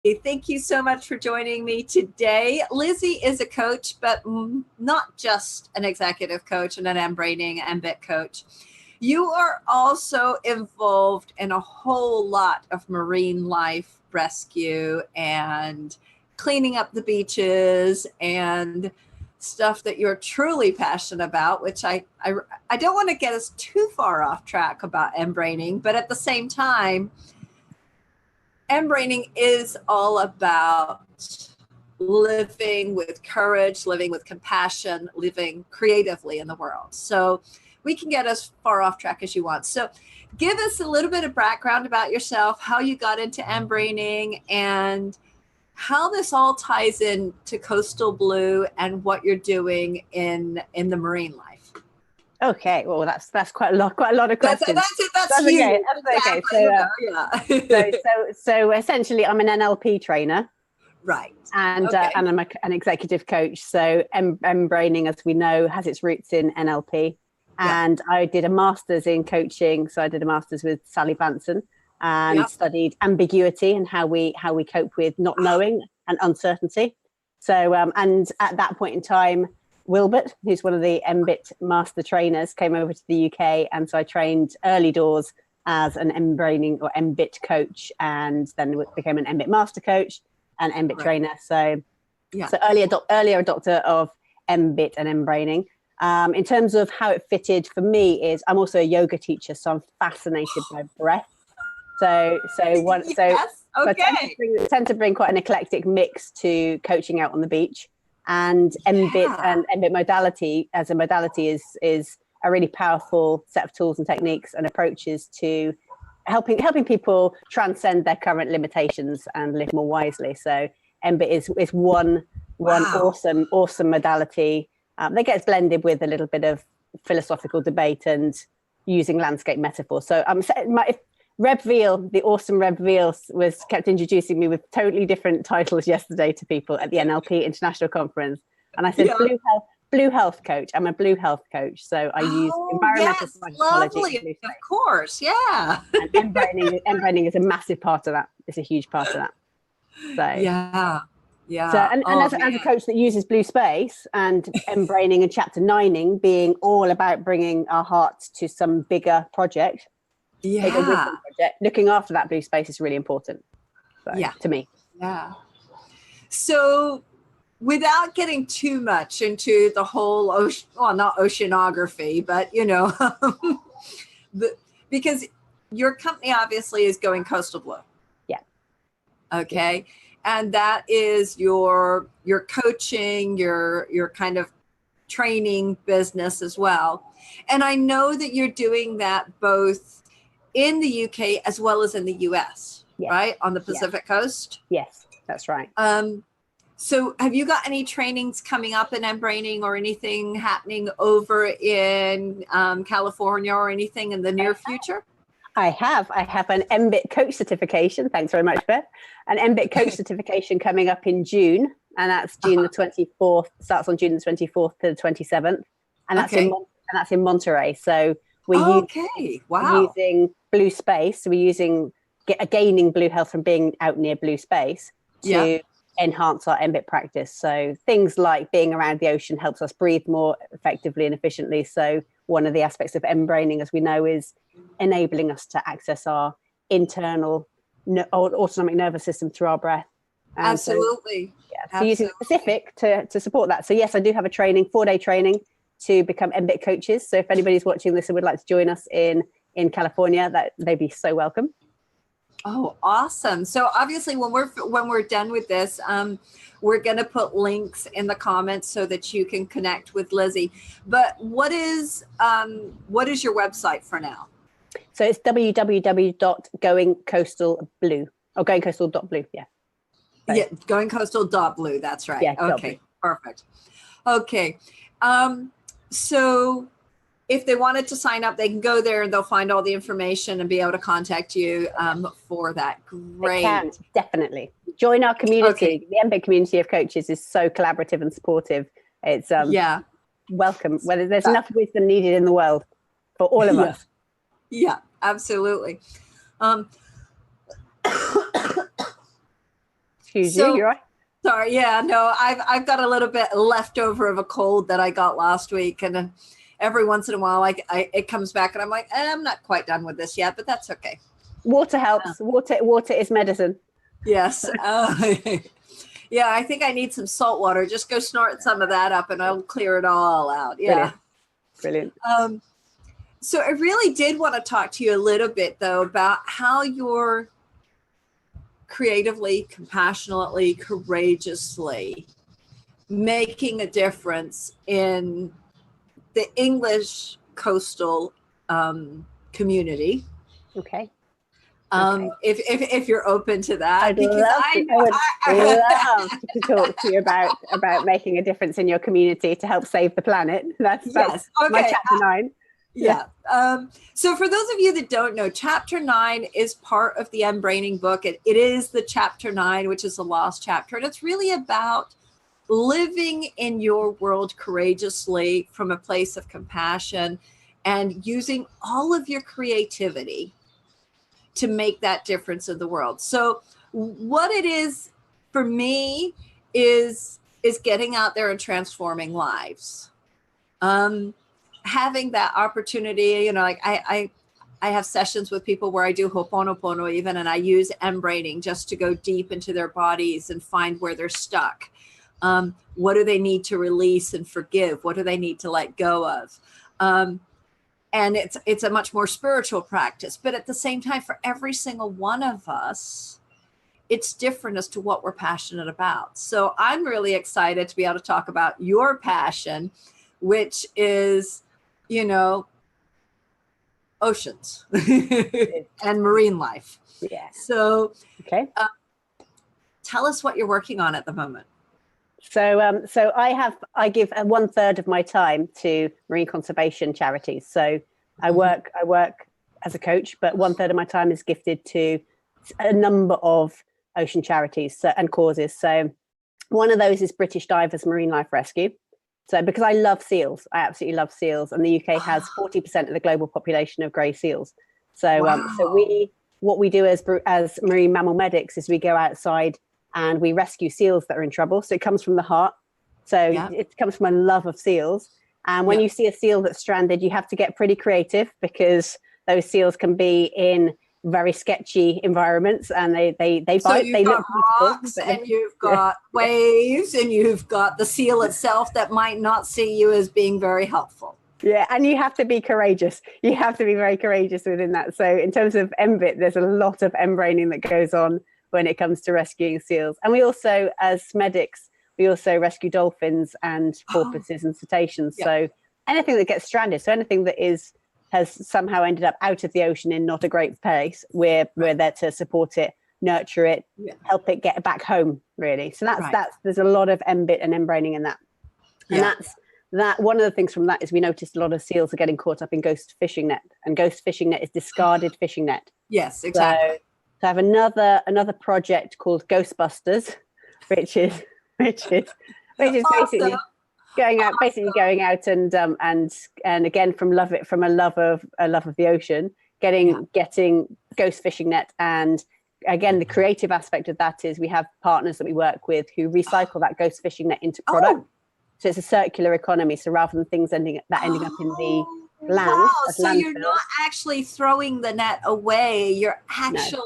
Thank you so much for joining me today. Lizzi is a coach, but not just an executive coach and an mBraining mBIT coach. You are also involved in a whole lot of marine life rescue and cleaning up the beaches and stuff that you're truly passionate about, which I don't want to get us too far off track about mBraining, but at the same time, mBraining is all about living with courage, living with compassion, living creatively in the world. So we can get as far off track as you want. So give us a little bit of background about yourself, how you got into mBraining, and how this all ties in to Coastal Blue and what you're doing in the marine life. Okay, well, that's quite a lot of questions. That's huge. Okay. That's okay. So essentially, I'm an NLP trainer, right? And I'm an executive coach. So mBraining, as we know, has its roots in NLP. And I did a master's in coaching. So I did a master's with Sally Vanson and studied ambiguity and how we cope with not knowing and uncertainty. So and at that point in time, Wilbert, who's one of the mBIT master trainers, came over to the UK, and so I trained early doors as an mBraining or mBIT coach, and then became an mBIT master coach and mBIT trainer. So, so early adopter of mBIT and mBraining. In terms of how it fitted for me is I'm also a yoga teacher, so I'm fascinated by breath. I tend to bring quite an eclectic mix to coaching out on the beach. And mBIT and mBIT modality as a modality is a really powerful set of tools and techniques and approaches to helping people transcend their current limitations and live more wisely. So mBIT is one awesome modality that gets blended with a little bit of philosophical debate and using landscape metaphor. So Reb Veal, the awesome Reb Veal, kept introducing me with totally different titles yesterday to people at the NLP International Conference. And I said, Blue Health Coach. I'm a Blue Health Coach. So I use environmental psychology. Of course, yeah. And mBraining is a massive part of that. It's a huge part of that. So So, and as a coach that uses Blue Space and mBraining and Chapter 9ing being all about bringing our hearts to some bigger project, looking after that blue space is really important to me. So without getting too much into the whole not oceanography, but because your company obviously is Going Coastal Blue. Okay. And that is your coaching, your kind of training business as well. And I know that you're doing that both in the UK as well as in the US, right? On the Pacific coast? Yes, that's right. So have you got any trainings coming up in mBraining or anything happening over in California or anything in the near future? I have an mBIT coach certification. Thanks very much, Beth. An mBIT coach certification coming up in June, and that's June the 24th, starts on June the 24th to the 27th. And that's in Monterey. So we're using Blue Space. So we're gaining blue health from being out near blue space to enhance our mBIT practice. So things like being around the ocean helps us breathe more effectively and efficiently. So one of the aspects of mBraining, as we know, is enabling us to access our internal autonomic nervous system through our breath. Absolutely. So using specific to support that. So yes, I do have a 4-day training to become mBIT coaches. So if anybody's watching this and would like to join us in California, that they'd be so welcome. Oh, awesome. So obviously when we're done with this, we're going to put links in the comments so that you can connect with Lizzi. But what is your website for now? So it's www.goingcoastalblue or goingcoastal.blue. goingcoastal.blue. That's right. Yeah. Okay. Perfect. Okay. So if they wanted to sign up, they can go there and they'll find all the information and be able to contact you for that. Great. They can, definitely. Join our community. Okay. The mBIT community of coaches is so collaborative and supportive. It's welcome. Whether there's enough wisdom needed in the world for all of us. Yeah, absolutely. Excuse you, you're right. Sorry, yeah, no, I've got a little bit left over of a cold that I got last week, and every once in a while, it comes back, and I'm like, I'm not quite done with this yet, but that's okay. Water helps. Water is medicine. Yes. Yeah, I think I need some salt water. Just go snort some of that up, and I'll clear it all out. Yeah. Brilliant. So I really did want to talk to you a little bit, though, about how you're creatively, compassionately, courageously making a difference in the English coastal community. Okay. If you're open to that, I would love to talk to you about making a difference in your community to help save the planet. That's yes. Okay. My chapter 9. Yeah. So for those of you that don't know, chapter 9 is part of the mBraining book. It is the chapter 9, which is the lost chapter. And it's really about living in your world courageously from a place of compassion and using all of your creativity to make that difference in the world. So what it is for me is getting out there and transforming lives. Having that opportunity, like I have sessions with people where I do Ho'oponopono even, and I use mBraining just to go deep into their bodies and find where they're stuck. What do they need to release and forgive? What do they need to let go of? And it's a much more spiritual practice, but at the same time, for every single one of us, it's different as to what we're passionate about. So I'm really excited to be able to talk about your passion, which is, oceans and marine life. Yeah. So, okay. Tell us what you're working on at the moment. So I give 1/3 of my time to marine conservation charities. So I work as a coach, but 1/3 of my time is gifted to a number of ocean charities and causes. So one of those is British Divers Marine Life Rescue. So because I love seals, I absolutely love seals, and the UK has 40% of the global population of grey seals. So what we do as marine mammal medics is we go outside and we rescue seals that are in trouble. So it comes from the heart. So it comes from a love of seals. And when you see a seal that's stranded, you have to get pretty creative, because those seals can be in very sketchy environments, and they bite. So you've they got look rocks, and you've got waves, and you've got the seal itself that might not see you as being very helpful. Yeah, and you have to be courageous. You have to be very courageous within that. So in terms of mBIT, there's a lot of mBraining that goes on when it comes to rescuing seals. And we also, as medics, we also rescue dolphins and porpoises and cetaceans. So anything that gets stranded, so anything that has somehow ended up out of the ocean in not a great place, we're there to support it, nurture it, help it get back home, really. So that's there's a lot of mBIT and mBraining in that. And that one of the things from that is we noticed a lot of seals are getting caught up in ghost fishing net, and ghost fishing net is discarded fishing net. Yes, exactly. So I have another project called Ghostbusters, which is basically going out and again from a love of the ocean, getting ghost fishing net. And again, the creative aspect of that is we have partners that we work with who recycle that ghost fishing net into product. So it's a circular economy. So rather than things ending up in the land. Wow. So you're not actually throwing the net away. You're actually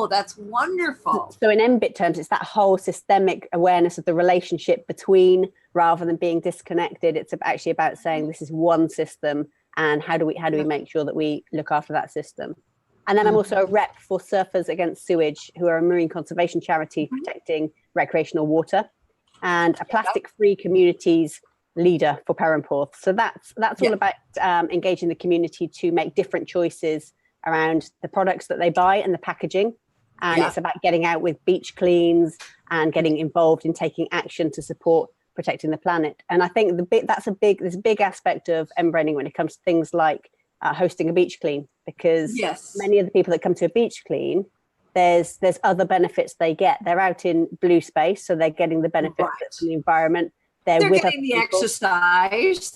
that's wonderful. So in mBIT terms, it's that whole systemic awareness of the relationship between, rather than being disconnected. It's actually about saying this is one system, and how do we make sure that we look after that system. And then I'm also a rep for Surfers Against Sewage, who are a marine conservation charity protecting recreational water, and a plastic-free communities leader for Perranporth. So that's all about engaging the community to make different choices around the products that they buy and the packaging. And it's about getting out with beach cleans and getting involved in taking action to support protecting the planet. And I think there's a big aspect of mBraining when it comes to things like hosting a beach clean, because many of the people that come to a beach clean, there's other benefits they get. They're out in blue space, so they're getting the benefits from the environment. They're with getting the exercise.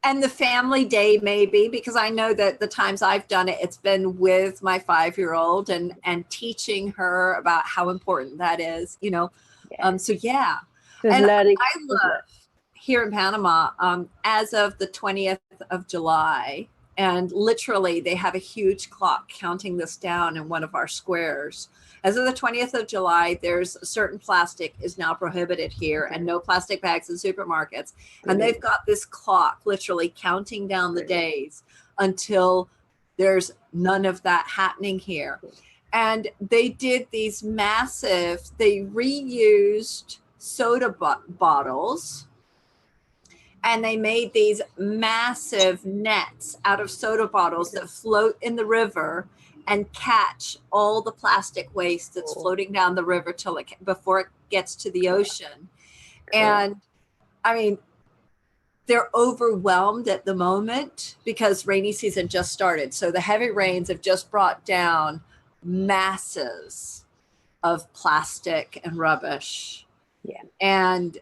And the family day, maybe, because I know that the times I've done it, it's been with my 5-year-old and teaching her about how important that is, you know. So yeah. There's And learning. I love here in Panama, as of the 20th of July, and literally they have a huge clock counting this down in one of our squares. As of the 20th of July, there's a certain plastic is now prohibited here and no plastic bags in supermarkets. And they've got this clock literally counting down the days until there's none of that happening here. And they did these massive, they reused soda bottles, and they made these massive nets out of soda bottles that float in the river and catch all the plastic waste that's floating down the river before it gets to the ocean. And I mean, they're overwhelmed at the moment because rainy season just started. So the heavy rains have just brought down masses of plastic and rubbish. Yeah. And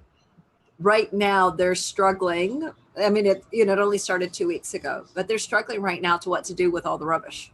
right now they're struggling. I mean, it only started 2 weeks ago, but they're struggling right now to what to do with all the rubbish.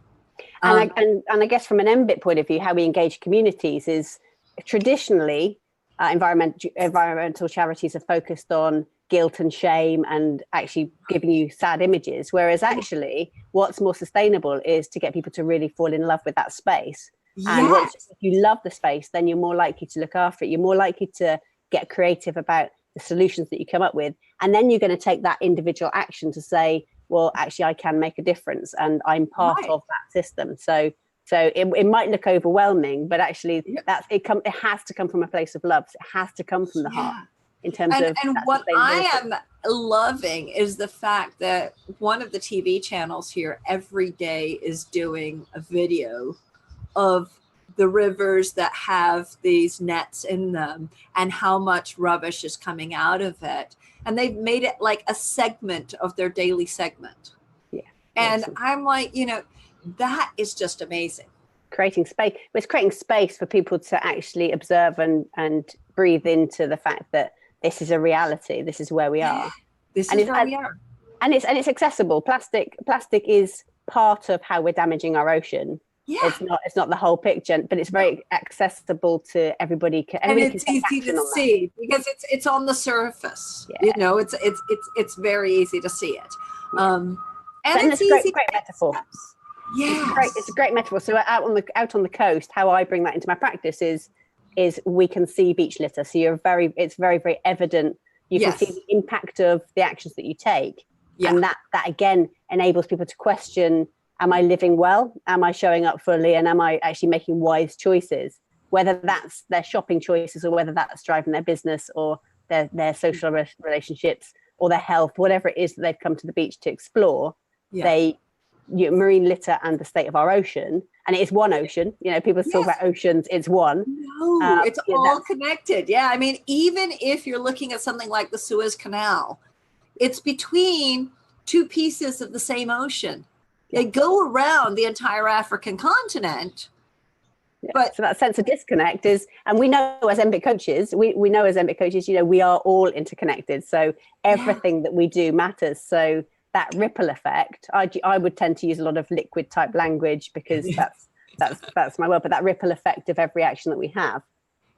And I guess from an mBIT point of view, how we engage communities is traditionally environmental charities are focused on guilt and shame and actually giving you sad images, whereas actually what's more sustainable is to get people to really fall in love with that space. Yes. And once you love the space, then you're more likely to look after it. You're more likely to get creative about the solutions that you come up with. And then you're going to take that individual action to say, well, actually, I can make a difference and I'm part of that system. So it might look overwhelming, but actually it has to come from a place of love. It has to come from the heart in terms of. And what I am loving is the fact that one of the TV channels here every day is doing a video of the rivers that have these nets in them and how much rubbish is coming out of it. And they've made it like a segment of their daily segment. Yeah. And awesome. I'm like, that is just amazing. Creating space. It's creating space for people to actually observe and breathe into the fact that this is a reality. This is where we are. This is where we are. And it's accessible. Plastic is part of how we're damaging our ocean. Yeah. It's not the whole picture, but it's very accessible to everybody. And it's easy to see because it's on the surface. Yeah. It's very easy to see it. Yeah. And it's a great metaphor. Yeah, it's a great metaphor. So out on the coast, how I bring that into my practice is we can see beach litter. So it's very, very evident. You can see the impact of the actions that you take, and that again enables people to question: am I living well? Am I showing up fully? And am I actually making wise choices? Whether that's their shopping choices or whether that's driving their business or their social relationships or their health, whatever it is that they've come to the beach to explore, marine litter and the state of our ocean. And it is one ocean. People talk about oceans, it's one. No, it's all connected. Yeah, I mean, even if you're looking at something like the Suez Canal, it's between two pieces of the same ocean. They go around the entire African continent. Yeah. But so that sense of disconnect is, and we know as mBIT coaches, we are all interconnected. So everything that we do matters. So that ripple effect, I would tend to use a lot of liquid type language because that's my word. But that ripple effect of every action that we have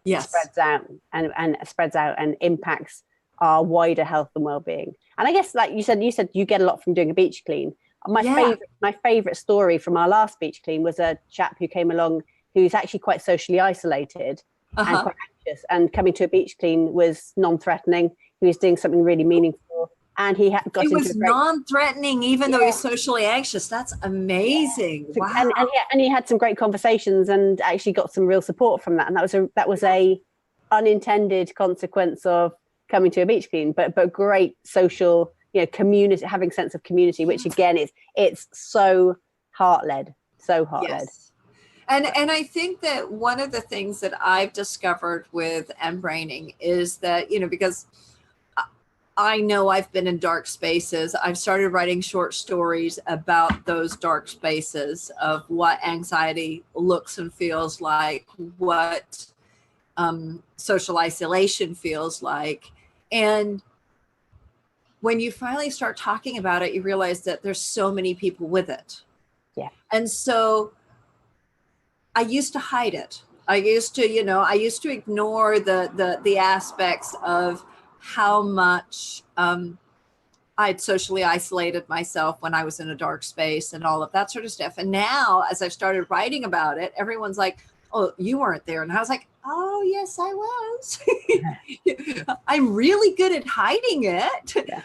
spreads out and impacts our wider health and well-being. And I guess, like you said you get a lot from doing a beach clean. My favorite story from our last beach clean was a chap who came along who's actually quite socially isolated and quite anxious, and coming to a beach clean was non-threatening. He was doing something really meaningful, and he was non-threatening even though he's socially anxious. That's amazing. Wow. And he had some great conversations and actually got some real support from that, and that was a unintended consequence of coming to a beach clean, but great social community, having sense of community, which again it's so heart-led. Yes. And I think that one of the things that I've discovered with mBraining is that, because I know I've been in dark spaces. I've started writing short stories about those dark spaces of what anxiety looks and feels like, what social isolation feels like. And when you finally start talking about it, you realize that there's so many people with it. Yeah. And so I used to hide it. I used to, ignore the aspects of how much I'd socially isolated myself when I was in a dark space and all of that sort of stuff. And now, as I've started writing about it, everyone's like, "Oh, you weren't there." And I was like, "Oh, yes, I was." I'm really good at hiding it. Yeah.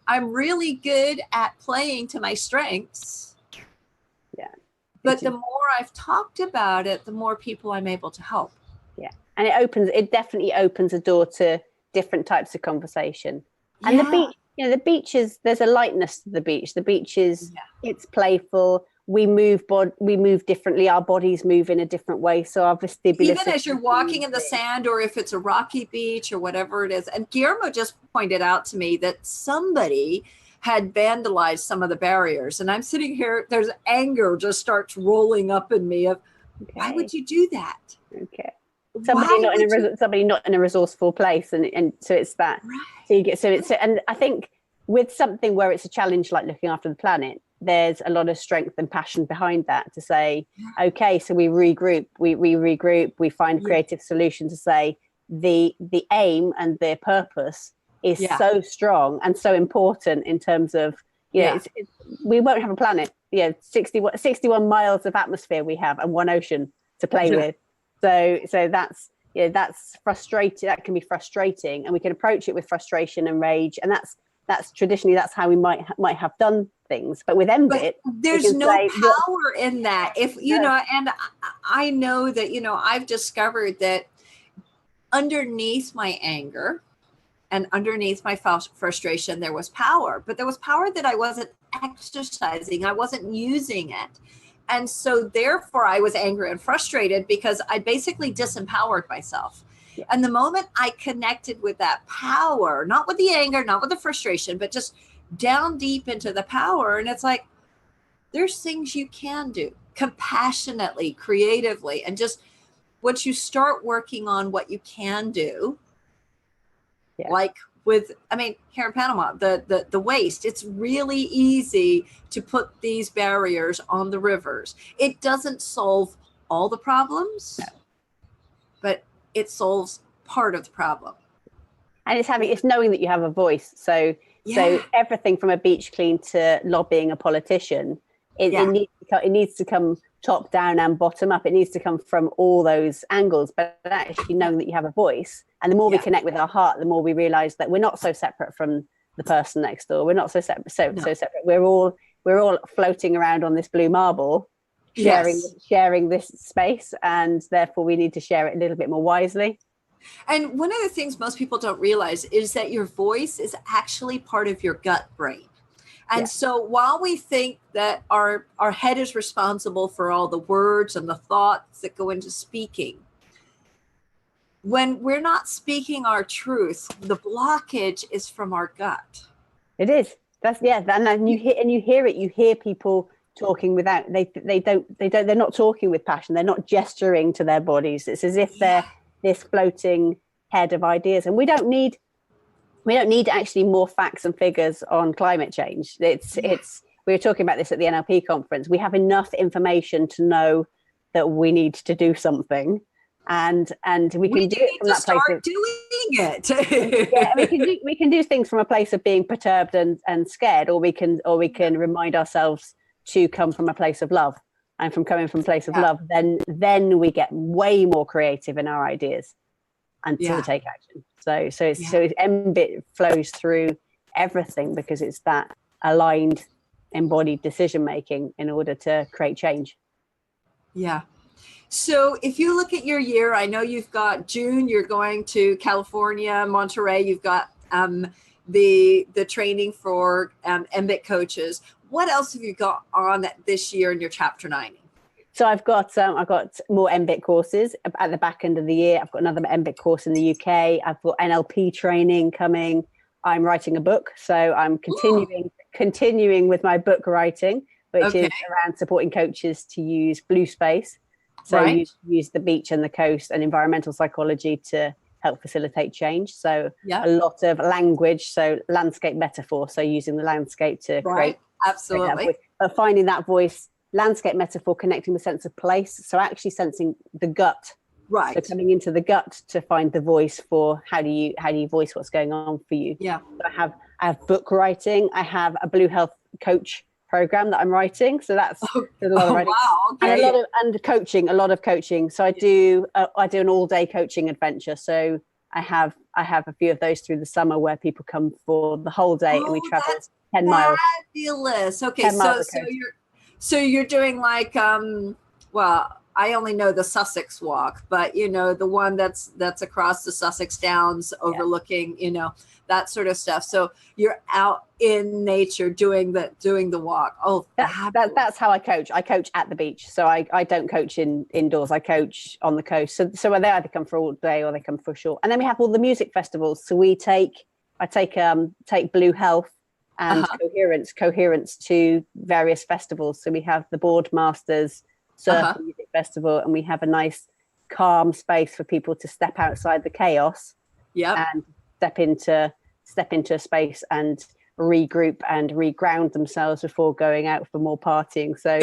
I'm really good at playing to my strengths. Yeah. But the more I've talked about it, the more people I'm able to help. Yeah. And it definitely opens a door to different types of conversation. And the beach, the beach is, there's a lightness to the beach. The beach is, it's playful. We move differently. Our bodies move in a different way. So our vestibular even as you're walking in the sand, or if it's a rocky beach or whatever it is. And Guillermo just pointed out to me that somebody had vandalized some of the barriers. And I'm sitting here, there's anger just starts rolling up in me of, why would you do that? Okay. Somebody not in a resourceful place. And so it's that. Right. And I think with something where it's a challenge like looking after the planet, there's a lot of strength and passion behind that to say, okay, so we regroup, we find creative solutions to say the aim and the purpose is so strong and so important in terms of, we won't have a planet, 61 miles of atmosphere we have and one ocean to play with. So that's frustrating. That can be frustrating, and we can approach it with frustration and rage. And that's traditionally, that's how we might have done things. But with mBIT, there's no power in that. If and I know that I've discovered that underneath my anger and underneath my frustration, there was power. But there was power that I wasn't exercising. I wasn't using it. And so therefore I was angry and frustrated because I basically disempowered myself. Yeah. And the moment I connected with that power, not with the anger, not with the frustration, but just down deep into the power. And it's like, there's things you can do compassionately, creatively. And just once you start working on what you can do, like here in Panama, the waste, it's really easy to put these barriers on the rivers. It doesn't solve all the problems, but it solves part of the problem. And it's knowing that you have a voice. So everything from a beach clean to lobbying a politician, it needs to come top down and bottom up. It needs to come from all those angles, but actually knowing that you have a voice. And the more we connect with our heart, the more we realize that we're not so separate from the person next door. We're not so separate. So separate. We're all floating around on this blue marble, sharing this space, and therefore we need to share it a little bit more wisely. And one of the things most people don't realize is that your voice is actually part of your gut brain. And so while we think that our head is responsible for all the words and the thoughts that go into speaking, when we're not speaking our truth, the blockage is from our gut. It is. And you hear it. You hear people talking without, they're not talking with passion. They're not gesturing to their bodies. It's as if they're this floating head of ideas. And we don't need actually more facts and figures on climate change. We were talking about this at the NLP conference. We have enough information to know that we need to do something, and we can do it from that place of doing it. we can do things from a place of being perturbed and scared, or we can remind ourselves to come from a place of love. And from coming from a place of love, then we get way more creative in our ideas and to take action. So mBIT flows through everything because it's that aligned, embodied decision making in order to create change. Yeah. So if you look at your year, I know you've got June, you're going to California, Monterey, you've got the training for mBIT coaches. What else have you got on this year in your chapter 90? So I've got more mBIT courses at the back end of the year. I've got another mBIT course in the UK. I've got NLP training coming. I'm writing a book, so I'm continuing with my book writing, which is around supporting coaches to use blue space. So use the beach and the coast and environmental psychology to help facilitate change. So Yeah. a lot of language, so landscape metaphor, so using the landscape to create absolutely that voice, but finding that voice, landscape metaphor, connecting the sense of place, so actually sensing the gut, so coming into the gut to find the voice for how do you voice what's going on for you. So I have book writing, I have a Blue Health coach program that I'm writing, so that's a lot of writing. And a lot of coaching. So I do an all-day coaching adventure. So I have a few of those through the summer where people come for the whole day, and we travel 10 miles. Fabulous. Okay, so you're doing like well, I only know the Sussex Walk, but the one that's across the Sussex Downs overlooking, that sort of stuff. So you're out in nature doing the walk. Oh, that's how I coach. I coach at the beach. So I don't coach indoors. I coach on the coast. So they either come for all day or they come for short. And then we have all the music festivals. So I take Blue Health and coherence to various festivals. So we have the Boardmasters Surf Music Festival, and we have a nice calm space for people to step outside the chaos and step into a space and regroup and reground themselves before going out for more partying. So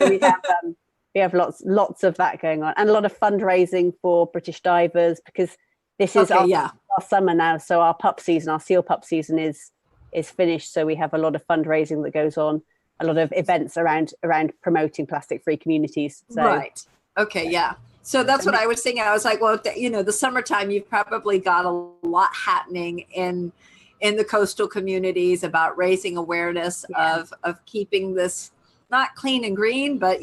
we have lots of that going on, and a lot of fundraising for British divers, because this is our summer now. So our seal pup season is finished. So we have a lot of fundraising that goes on, a lot of events around promoting plastic-free communities. So, So that's what I was thinking. I was like, well, the summertime, you've probably got a lot happening in the coastal communities about raising awareness of keeping this not clean and green, but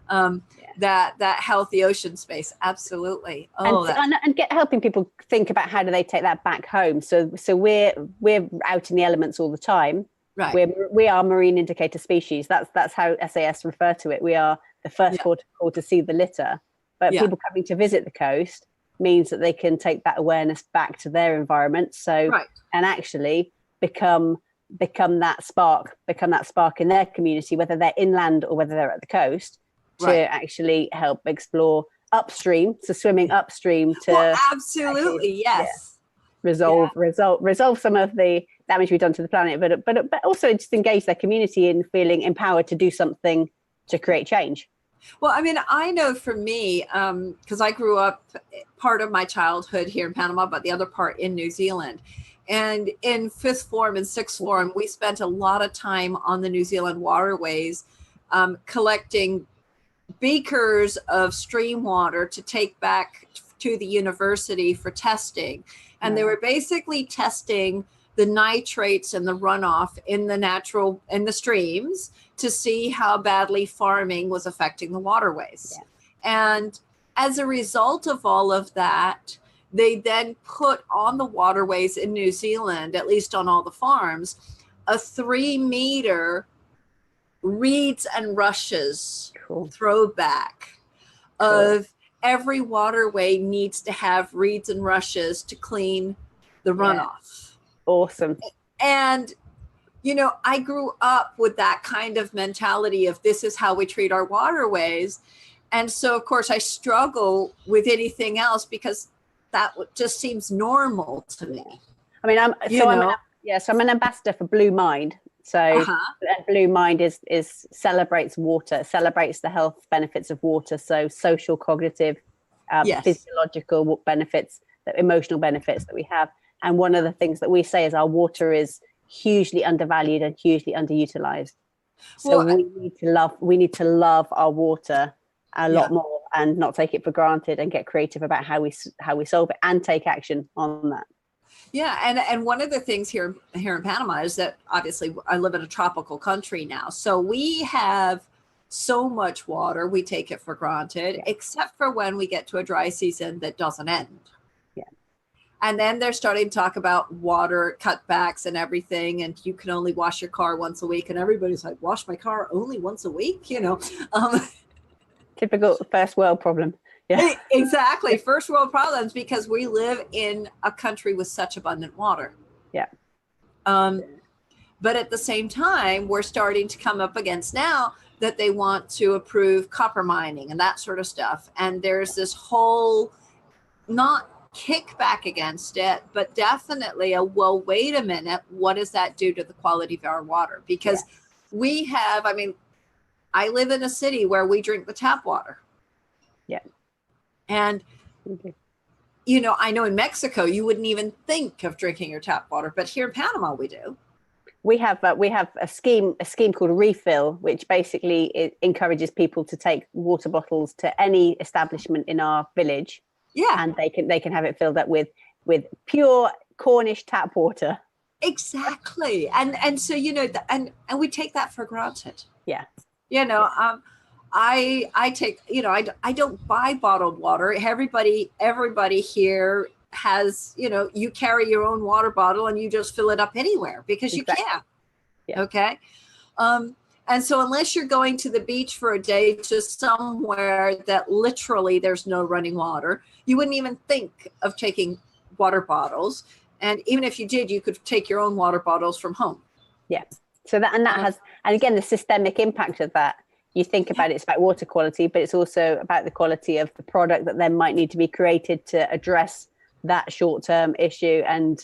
that healthy ocean space. Absolutely. And helping people think about how do they take that back home. So we're out in the elements all the time. Right. We are marine indicator species. That's how SAS refer to it. We are the first port of call to see the litter. But people coming to visit the coast means that they can take that awareness back to their environment. So and actually become that spark in their community, whether they're inland or whether they're at the coast, to actually help explore upstream. So swimming upstream to absolutely resolve some of the damage we've done to the planet, but also just engage their community in feeling empowered to do something to create change. Well, I mean, I know for me, because I grew up part of my childhood here in Panama, but the other part in New Zealand. And in 5th form and 6th form, we spent a lot of time on the New Zealand waterways, collecting beakers of stream water to take back to the university for testing. And they were basically testing the nitrates and the runoff in the streams to see how badly farming was affecting the waterways. And as a result of all of that, they then put on the waterways in New Zealand, at least on all the farms, a 3-meter reeds and rushes throwback of every waterway needs to have reeds and rushes to clean the runoff. Awesome. And, I grew up with that kind of mentality of this is how we treat our waterways. And so, of course, I struggle with anything else because that just seems normal to me. I mean, I'm an ambassador for Blue Mind. So Blue Mind is celebrates water, celebrates the health benefits of water. So social, cognitive, physiological benefits, the emotional benefits that we have. And one of the things that we say is our water is hugely undervalued and hugely underutilized. So we need to love our water a lot more and not take it for granted, and get creative about how we solve it and take action on that. Yeah, and one of the things here in Panama is that obviously I live in a tropical country now, so we have so much water we take it for granted, except for when we get to a dry season that doesn't end. And then they're starting to talk about water cutbacks and everything. And you can only wash your car once a week. And everybody's like, wash my car only once a week, Typical first world problem. Yeah, exactly. First world problems, because we live in a country with such abundant water. Yeah. But at the same time, we're starting to come up against now that they want to approve copper mining and that sort of stuff. And there's this whole, not kickback against it, but definitely a, well, wait a minute, what does that do to the quality of our water? Because we have, I mean, I live in a city where we drink the tap water. Yeah. And, you know, I know in Mexico, you wouldn't even think of drinking your tap water, but here in Panama, we do. We have a scheme called Refill, which basically it encourages people to take water bottles to any establishment in our village. Yeah. And they can have it filled up with pure Cornish tap water. Exactly. And so, you know, and we take that for granted. Yeah. You know, I take, you know, I don't buy bottled water. Everybody here has, you know, you carry your own water bottle and you just fill it up anywhere because you can. Yeah. Okay. And so unless you're going to the beach for a day to somewhere that literally there's no running water, you wouldn't even think of taking water bottles. And even if you did, you could take your own water bottles from home. Yeah. So that has, and again, the systemic impact of that, you think about it's about water quality, but it's also about the quality of the product that then might need to be created to address that short-term issue. And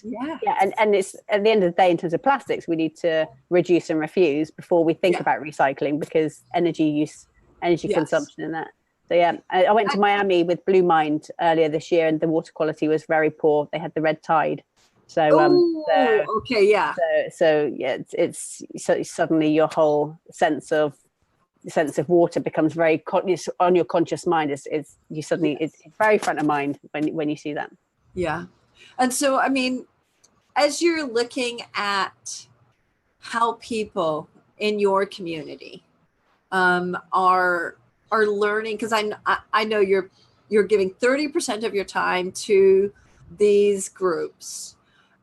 and it's at the end of the day, in terms of plastics, we need to reduce and refuse before we think about recycling, because energy consumption and that. So I went to Miami with Blue Mind earlier this year, and the water quality was very poor. They had the red tide. So it's suddenly your whole sense of water becomes very on your conscious mind. It's very front of mind when you see that. Yeah. And so, I mean, as you're looking at how people in your community are learning, because I know you're giving 30% of your time to these groups.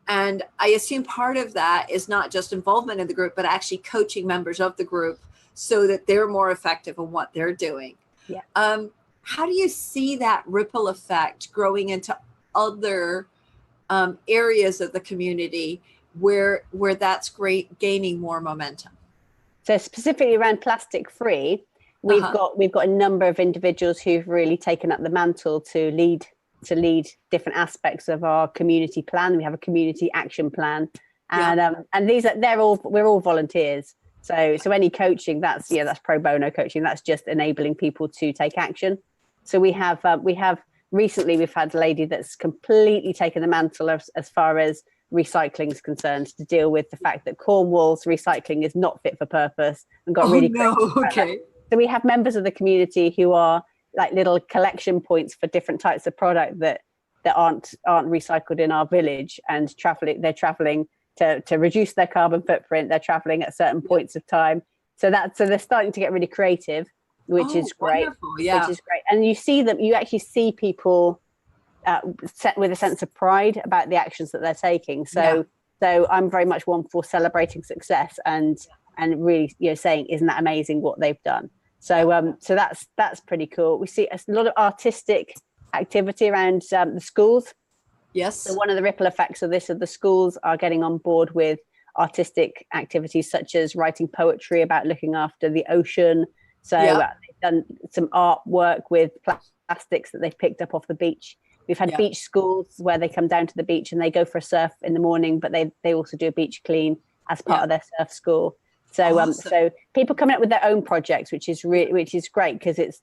And I assume part of that is not just involvement in the group, but actually coaching members of the group so that they're more effective in what they're doing. Yeah. How do you see that ripple effect growing into other areas of the community where that's gaining more momentum? So specifically around plastic free, we've got a number of individuals who've really taken up the mantle to lead different aspects of our community plan. We have a community action plan, and we're all volunteers. So any coaching that's pro bono coaching. That's just enabling people to take action. So we have recently we've had a lady that's completely taken the mantle as far as recycling is concerned, to deal with the fact that Cornwall's recycling is not fit for purpose, and got So we have members of the community who are like little collection points for different types of product that aren't recycled in our village, and they're traveling to reduce their carbon footprint. They're traveling at certain points of time. So they're starting to get really creative, which is great. Which is great. And you actually see people set with a sense of pride about the actions that they're taking. So I'm very much one for celebrating success and really, saying, isn't that amazing what they've done? So that's pretty cool. We see a lot of artistic activity around the schools. Yes. So one of the ripple effects of this, the schools are getting on board with artistic activities such as writing poetry about looking after the ocean. So they've done some artwork with plastics that they've picked up off the beach. We've had beach schools where they come down to the beach and they go for a surf in the morning, but they also do a beach clean as part of their surf school. So so people coming up with their own projects, which is great, because it's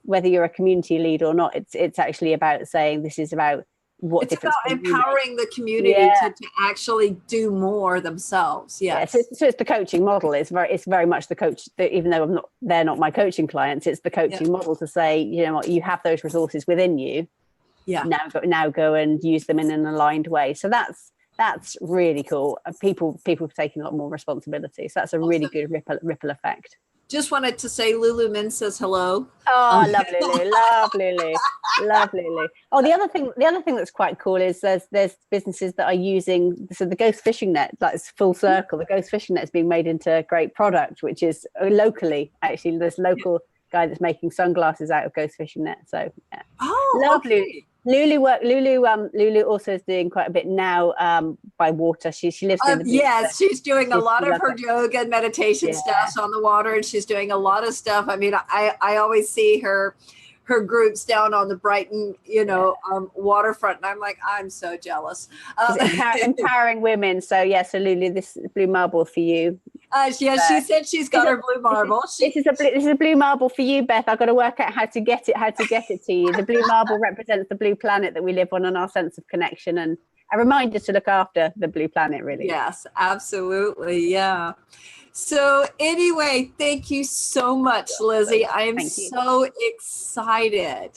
whether you're a community lead or not, it's actually about saying this is about what it's about empowering the community to actually do more themselves. Yes. So it's the coaching model. It's very much the coach, even though they're not my coaching clients, it's the coaching model to say, you know what, you have those resources within you. Yeah. Now go and use them in an aligned way. So that's really cool. People taking a lot more responsibility. So that's a really good ripple effect. Just wanted to say Lulu Min says hello. Oh, lovely. Oh, the other thing that's quite cool is there's businesses that are using the ghost fishing net. Like, it's full circle. The ghost fishing net is being made into a great product, which is locally, actually, there's local guy that's making sunglasses out of ghost fishing net. So lovely. Okay. Lulu also is doing quite a bit now by water. She lives in the beach. Yes, she's doing a lot of her yoga and meditation stuff on the water, and she's doing a lot of stuff. I mean, I always see her her groups down on the Brighton, waterfront. And I'm like, I'm so jealous. Empowering women. So yes, Lulu, this blue marble for you. She said she's got her blue marble. This is a blue marble for you, Beth. I've got to work out how to get it to you. The blue marble represents the blue planet that we live on and our sense of connection, and a reminder to look after the blue planet, really. Yes, absolutely. Yeah. So anyway, thank you so much, Lizzie. I am so excited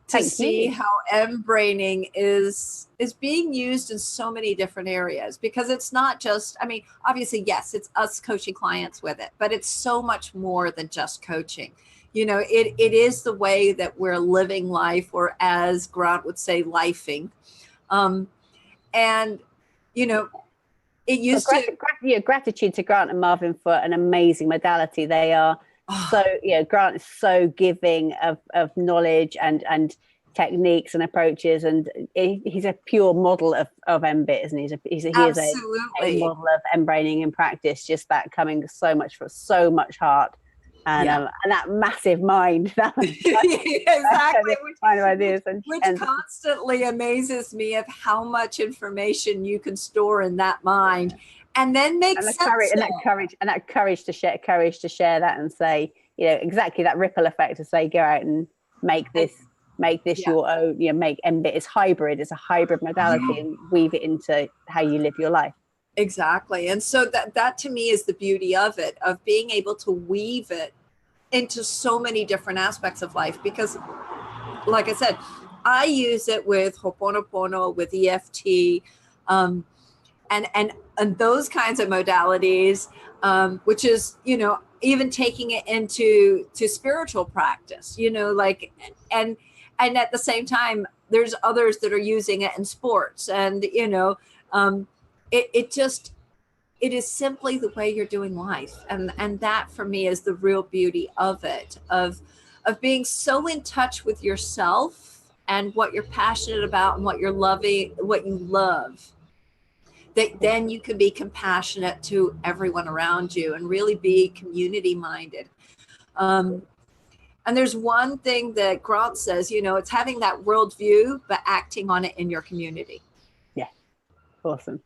to see how mBraining is being used in so many different areas, because it's not just, I mean, obviously, yes, it's us coaching clients with it, but it's so much more than just coaching. It is the way that we're living life, or as Grant would say, lifing. And, it used gratitude to Grant and Marvin for an amazing modality. They are Grant is so giving of knowledge and techniques and approaches, and he's a pure model of mBIT, isn't he? He is a model of mBraining in practice, just that coming so much heart. And that massive mind, exactly, which constantly amazes me of how much information you can store in that mind, and then make sense. That courage to share that, and say, exactly that ripple effect to say, go out and make this your own. Make mBIT is hybrid. It's a hybrid modality, and weave it into how you live your life. Exactly. And so that to me is the beauty of it, of being able to weave it into so many different aspects of life. Because like I said, I use it with Ho'oponopono, with EFT, and those kinds of modalities, which is, even taking it into spiritual practice, and at the same time, there's others that are using it in sports, and, it is simply the way you're doing life. And that for me is the real beauty of it, of being so in touch with yourself and what you're passionate about and what you're loving, what you love, that then you can be compassionate to everyone around you and really be community minded. And there's one thing that Grant says, it's having that worldview, but acting on it in your community. Yeah. Awesome.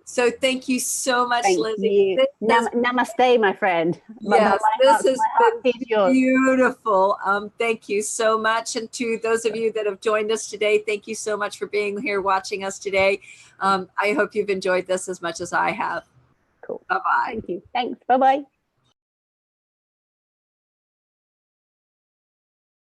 So thank you so much, Lizzie. Namaste, my friend. Yes, this has been beautiful. Thank you so much. And to those of you that have joined us today, thank you so much for being here, watching us today. I hope you've enjoyed this as much as I have. Cool. Bye-bye. Thank you. Thanks. Bye-bye.